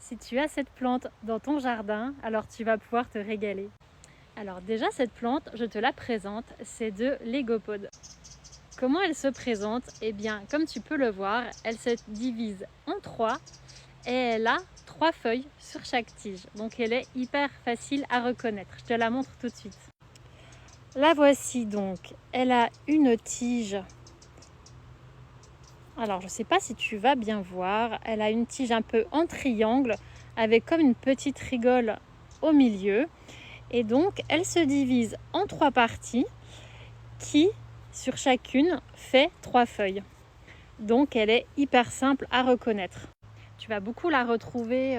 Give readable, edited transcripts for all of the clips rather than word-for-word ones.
Si tu as cette plante dans ton jardin, alors tu vas pouvoir te régaler. Alors déjà, cette plante, je te la présente, c'est de l'Égopode. Comment elle se présente? Eh bien, comme tu peux le voir, elle se divise en trois et elle a 3 feuilles sur chaque tige. Donc elle est hyper facile à reconnaître. Je te la montre tout de suite. La voici donc. Elle a une tige. Alors, je ne sais pas si tu vas bien voir. Elle a une tige un peu en triangle avec comme une petite rigole au milieu. Et donc, elle se divise en 3 parties qui, sur chacune, fait 3 feuilles. Donc, elle est hyper simple à reconnaître. Tu vas beaucoup la retrouver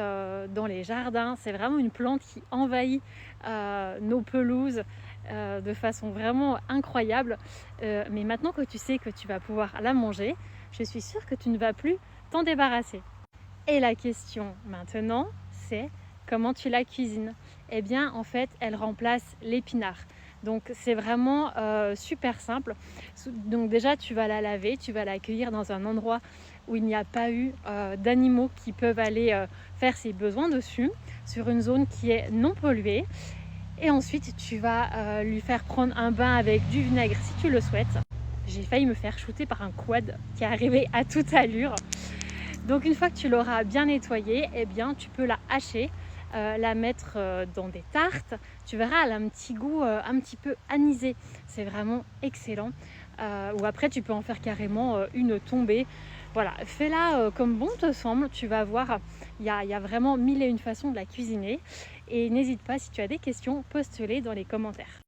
dans les jardins. C'est vraiment une plante qui envahit nos pelouses de façon vraiment incroyable. Mais maintenant que tu sais que tu vas pouvoir la manger, je suis sûre que tu ne vas plus t'en débarrasser. Et la question maintenant, c'est comment tu la cuisines? Eh bien, en fait, elle remplace l'épinard. Donc, c'est vraiment super simple. Donc, déjà, tu vas la laver, tu vas la cueillir dans un endroit où il n'y a pas eu d'animaux qui peuvent aller faire ses besoins dessus, sur une zone qui est non polluée. Et ensuite, tu vas lui faire prendre un bain avec du vinaigre si tu le souhaites. J'ai failli me faire shooter par un quad qui est arrivé à toute allure. Donc une fois que tu l'auras bien nettoyée, eh bien tu peux la hacher, la mettre dans des tartes. Tu verras, elle a un petit goût un petit peu anisé. C'est vraiment excellent. Ou après tu peux en faire carrément une tombée. Voilà, fais-la comme bon te semble. Tu vas voir, il y a vraiment mille et une façons de la cuisiner. Et n'hésite pas, si tu as des questions, poste-les dans les commentaires.